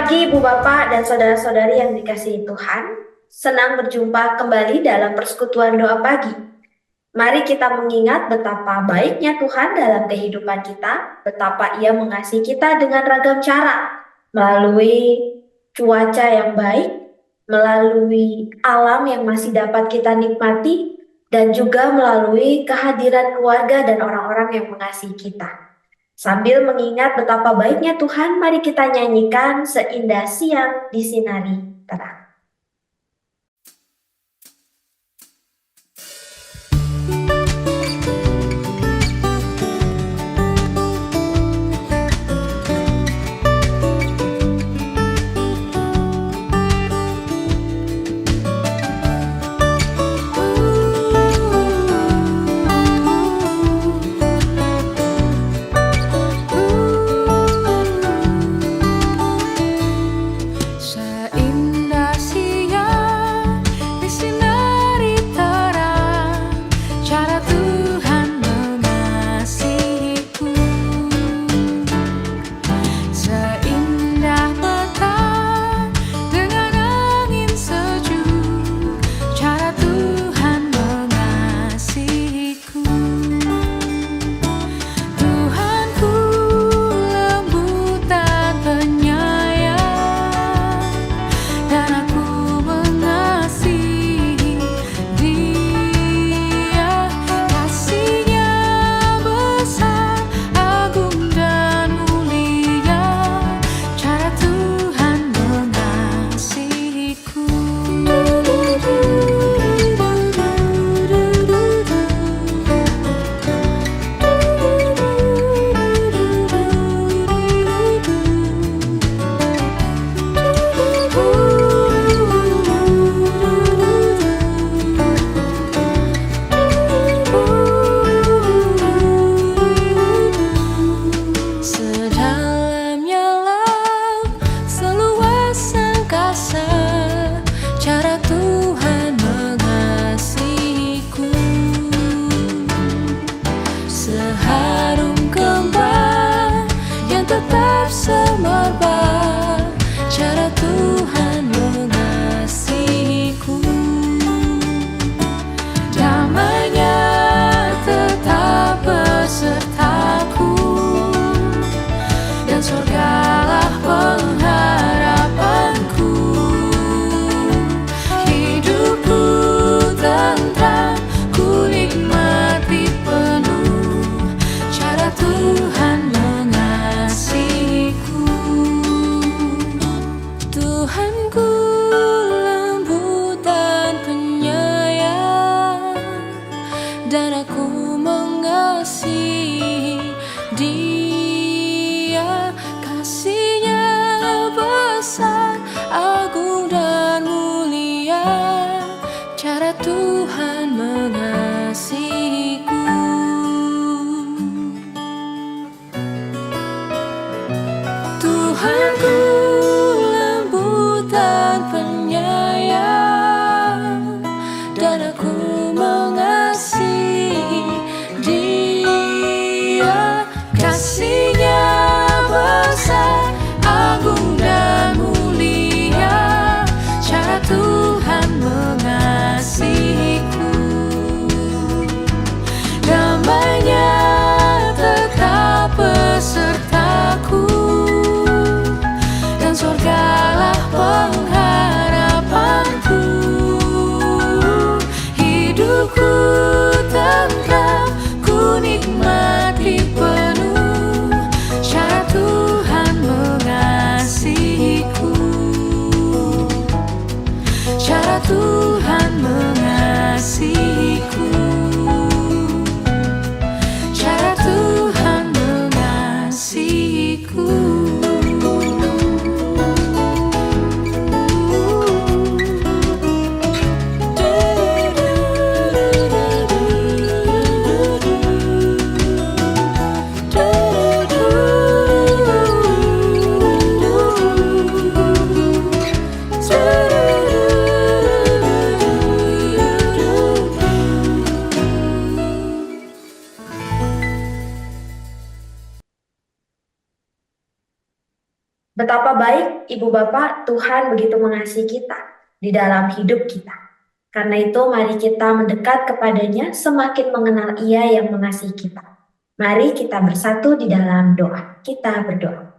pagi Ibu Bapak dan saudara-saudari yang dikasihi Tuhan. Senang berjumpa kembali dalam persekutuan doa pagi. Mari kita mengingat betapa baiknya Tuhan dalam kehidupan kita, betapa Ia mengasihi kita dengan ragam cara, melalui cuaca yang baik, melalui alam yang masih dapat kita nikmati, dan juga melalui kehadiran keluarga dan orang-orang yang mengasihi kita. Sambil mengingat betapa baiknya Tuhan, mari kita nyanyikan Seindah Siang Disinari Terang. Betapa baik Ibu Bapak, Tuhan begitu mengasihi kita di dalam hidup kita. Karena itu mari kita mendekat kepadanya semakin mengenal Ia yang mengasihi kita. Mari kita bersatu di dalam doa. Kita berdoa.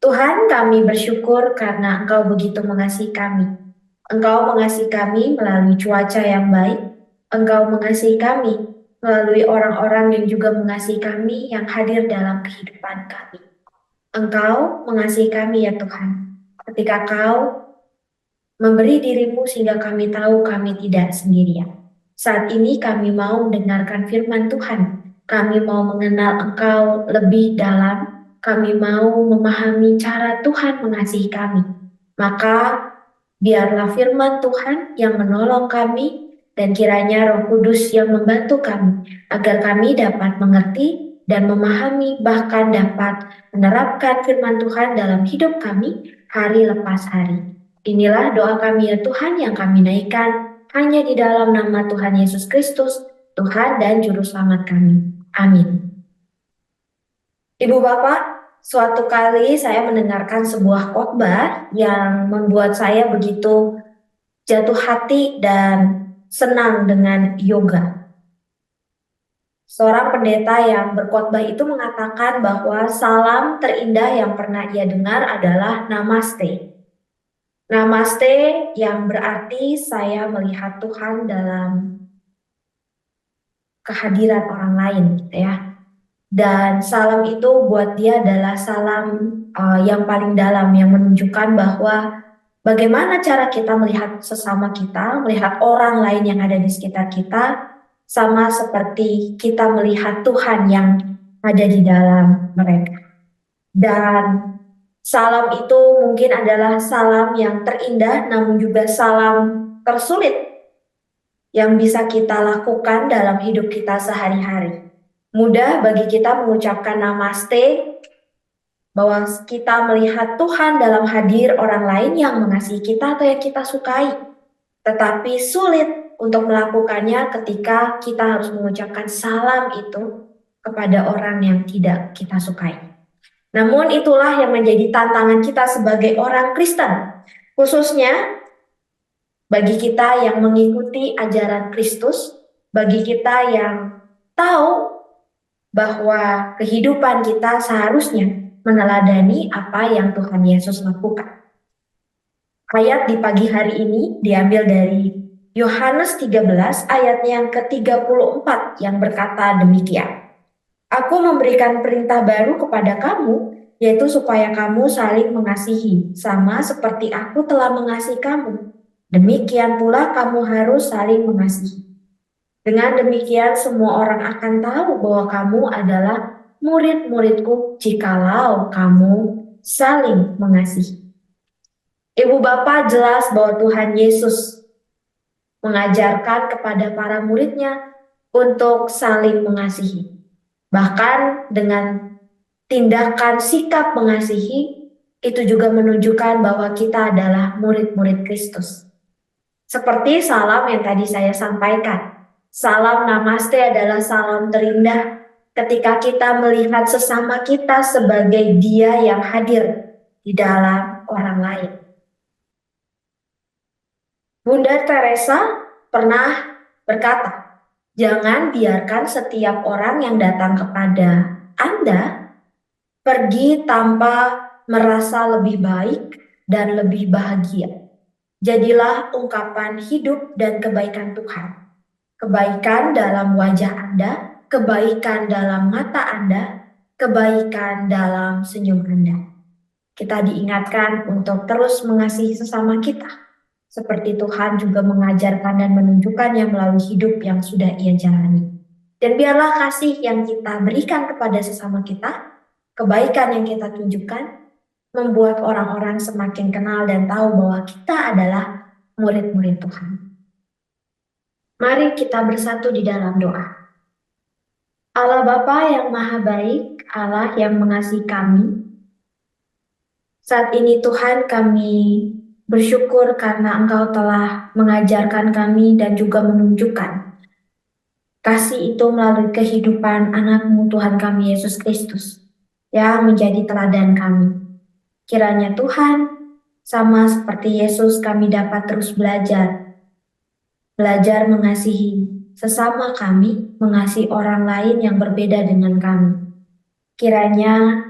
Tuhan, kami bersyukur karena Engkau begitu mengasihi kami. Engkau mengasihi kami melalui cuaca yang baik. Engkau mengasihi kami melalui orang-orang yang juga mengasihi kami yang hadir dalam kehidupan kami. Engkau mengasihi kami ya Tuhan. Ketika Kau memberi dirimu sehingga kami tahu kami tidak sendirian. Saat ini kami mau mendengarkan firman Tuhan. Kami mau mengenal Engkau lebih dalam. Kami mau memahami cara Tuhan mengasihi kami. Maka biarlah firman Tuhan yang menolong kami dan kiranya Roh Kudus yang membantu kami agar kami dapat mengerti dan memahami bahkan dapat menerapkan firman Tuhan dalam hidup kami hari lepas hari. Inilah doa kami ya Tuhan yang kami naikkan hanya di dalam nama Tuhan Yesus Kristus, Tuhan dan Juru Selamat kami. Amin. Ibu Bapak, suatu kali saya mendengarkan sebuah khotbah yang membuat saya begitu jatuh hati dan senang dengan yoga. Seorang pendeta yang berkhotbah itu mengatakan bahwa salam terindah yang pernah ia dengar adalah Namaste. Namaste yang berarti saya melihat Tuhan dalam kehadiran orang lain, gitu ya. Dan salam itu buat dia adalah salam yang paling dalam, yang menunjukkan bahwa bagaimana cara kita melihat sesama kita, melihat orang lain yang ada di sekitar kita, sama seperti kita melihat Tuhan yang ada di dalam mereka. Dan salam itu mungkin adalah salam yang terindah, namun juga salam tersulit yang bisa kita lakukan dalam hidup kita sehari-hari. Mudah bagi kita mengucapkan namaste, bahwa kita melihat Tuhan dalam hadir orang lain yang mengasihi kita atau yang kita sukai. Tetapi sulit untuk melakukannya ketika kita harus mengucapkan salam itu kepada orang yang tidak kita sukai. Namun itulah yang menjadi tantangan kita sebagai orang Kristen, khususnya bagi kita yang mengikuti ajaran Kristus, bagi kita yang tahu bahwa kehidupan kita seharusnya meneladani apa yang Tuhan Yesus lakukan. Ayat di pagi hari ini diambil dari Yohanes 13 ayat yang ke-34 yang berkata demikian. Aku memberikan perintah baru kepada kamu, yaitu supaya kamu saling mengasihi, sama seperti aku telah mengasihi kamu. Demikian pula kamu harus saling mengasihi. Dengan demikian semua orang akan tahu bahwa kamu adalah murid-muridku jikalau kamu saling mengasihi. Ibu Bapak jelas bahwa Tuhan Yesus mengajarkan kepada para muridnya untuk saling mengasihi. Bahkan dengan tindakan sikap mengasihi itu juga menunjukkan bahwa kita adalah murid-murid Kristus. Seperti salam yang tadi saya sampaikan. Salam Namaste adalah salam terindah ketika kita melihat sesama kita sebagai Dia yang hadir di dalam orang lain. Bunda Teresa pernah berkata, jangan biarkan setiap orang yang datang kepada Anda pergi tanpa merasa lebih baik dan lebih bahagia. Jadilah ungkapan hidup dan kebaikan Tuhan. Kebaikan dalam wajah Anda, kebaikan dalam mata Anda, kebaikan dalam senyum Anda. Kita diingatkan untuk terus mengasihi sesama kita, seperti Tuhan juga mengajarkan dan menunjukkannya melalui hidup yang sudah Ia jalani. Dan biarlah kasih yang kita berikan kepada sesama kita, kebaikan yang kita tunjukkan, membuat orang-orang semakin kenal dan tahu bahwa kita adalah murid-murid Tuhan. Mari kita bersatu di dalam doa. Allah Bapa yang Maha Baik, Allah yang mengasihi kami, saat ini Tuhan kami bersyukur karena Engkau telah mengajarkan kami dan juga menunjukkan kasih itu melalui kehidupan anak-Mu Tuhan kami Yesus Kristus yang menjadi teladan kami. Kiranya Tuhan, sama seperti Yesus, kami dapat terus belajar mengasihi sesama kami, mengasihi orang lain yang berbeda dengan kami. Kiranya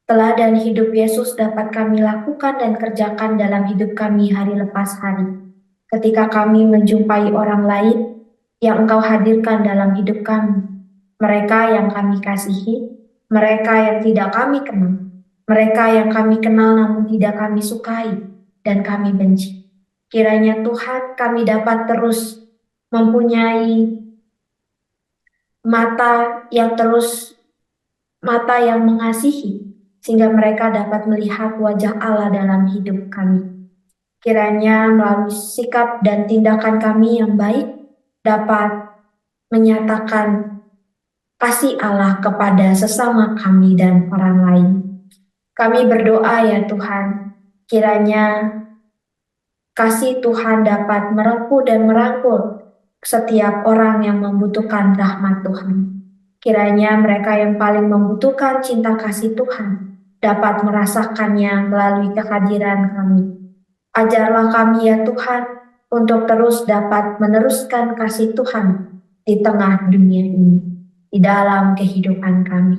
teladan hidup Yesus dapat kami lakukan dan kerjakan dalam hidup kami hari lepas hari. Ketika kami menjumpai orang lain yang Engkau hadirkan dalam hidup kami, mereka yang kami kasihi, mereka yang tidak kami kenal, mereka yang kami kenal namun tidak kami sukai dan kami benci. Kiranya Tuhan, kami dapat terus mempunyai mata yang mengasihi, sehingga mereka dapat melihat wajah Allah dalam hidup kami. Kiranya melalui sikap dan tindakan kami yang baik dapat menyatakan kasih Allah kepada sesama kami dan orang lain. Kami berdoa ya Tuhan, kiranya kasih Tuhan dapat merengkuh dan merangkul setiap orang yang membutuhkan rahmat Tuhan. Kiranya mereka yang paling membutuhkan cinta kasih Tuhan dapat merasakannya melalui kehadiran kami. Ajarlah kami ya Tuhan untuk terus dapat meneruskan kasih Tuhan di tengah dunia ini, di dalam kehidupan kami.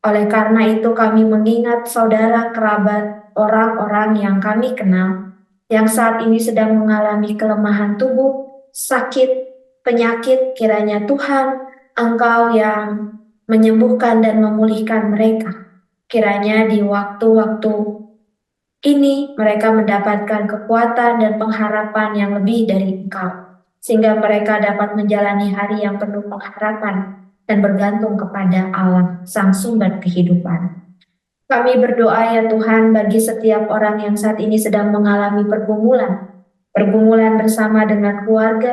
Oleh karena itu kami mengingat saudara, kerabat, orang-orang yang kami kenal, yang saat ini sedang mengalami kelemahan tubuh, sakit, penyakit. Kiranya Tuhan, Engkau yang menyembuhkan dan memulihkan mereka. Kiranya di waktu-waktu ini mereka mendapatkan kekuatan dan pengharapan yang lebih dari Engkau, sehingga mereka dapat menjalani hari yang penuh pengharapan dan bergantung kepada Allah, Sang Sumber kehidupan. Kami berdoa ya Tuhan bagi setiap orang yang saat ini sedang mengalami pergumulan bersama dengan keluarga,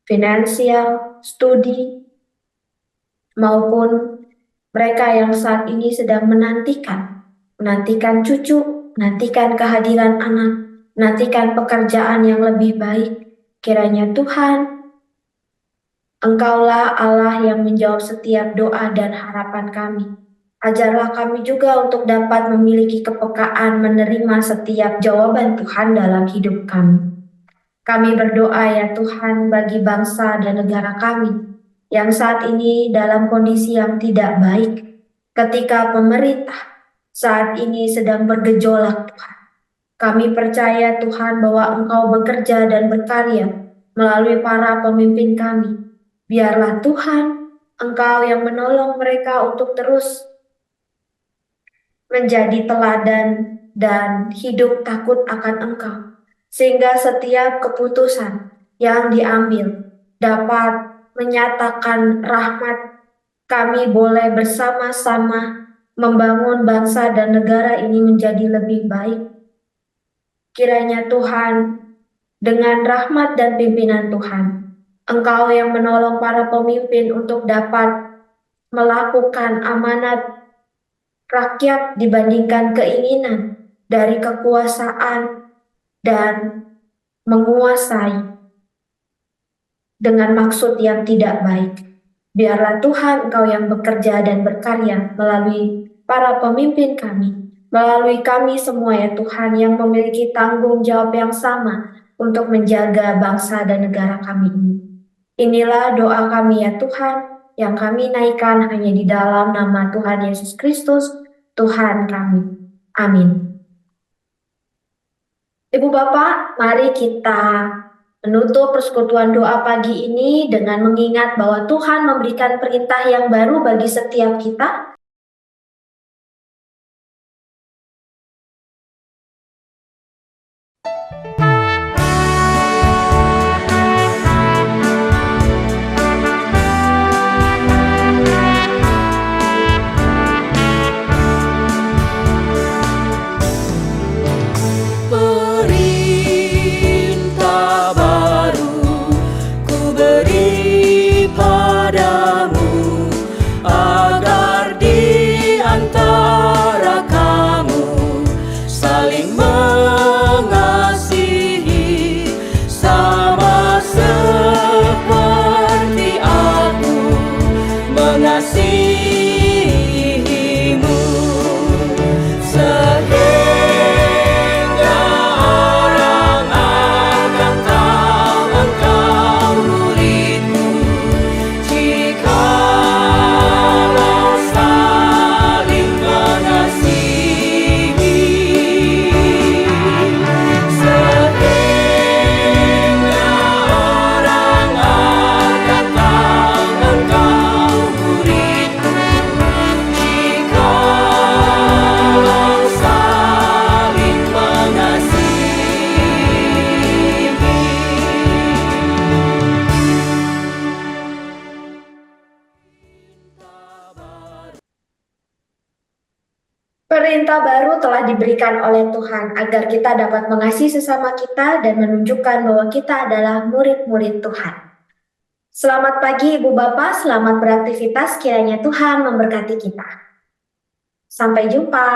finansial, studi, maupun mereka yang saat ini sedang menantikan cucu, menantikan kehadiran anak, menantikan pekerjaan yang lebih baik. Kiranya Tuhan, Engkaulah Allah yang menjawab setiap doa dan harapan kami. Ajarlah kami juga untuk dapat memiliki kepekaan menerima setiap jawaban Tuhan dalam hidup kami. Kami berdoa ya Tuhan bagi bangsa dan negara kami yang saat ini dalam kondisi yang tidak baik. Ketika pemerintah saat ini sedang bergejolak Tuhan. Kami percaya Tuhan bahwa Engkau bekerja dan berkarya melalui para pemimpin kami. Biarlah Tuhan, Engkau yang menolong mereka untuk terus menjadi teladan dan hidup takut akan Engkau, sehingga setiap keputusan yang diambil dapat menyatakan rahmat. Kami boleh bersama-sama membangun bangsa dan negara ini menjadi lebih baik. Kiranya Tuhan, dengan rahmat dan pimpinan Tuhan, Engkau yang menolong para pemimpin untuk dapat melakukan amanat rakyat dibandingkan keinginan dari kekuasaan dan menguasai dengan maksud yang tidak baik. Biarlah Tuhan Engkau yang bekerja dan berkarya melalui para pemimpin kami, melalui kami semua ya Tuhan yang memiliki tanggung jawab yang sama untuk menjaga bangsa dan negara kami ini. Inilah doa kami ya Tuhan yang kami naikkan hanya di dalam nama Tuhan Yesus Kristus, Tuhan kami. Amin. Ibu Bapak, mari kita menutup persekutuan doa pagi ini dengan mengingat bahwa Tuhan memberikan perintah yang baru bagi setiap kita. Padamu agar Perintah baru telah diberikan oleh Tuhan agar kita dapat mengasihi sesama kita dan menunjukkan bahwa kita adalah murid-murid Tuhan. Selamat pagi Ibu Bapak, selamat beraktivitas, kiranya Tuhan memberkati kita. Sampai jumpa.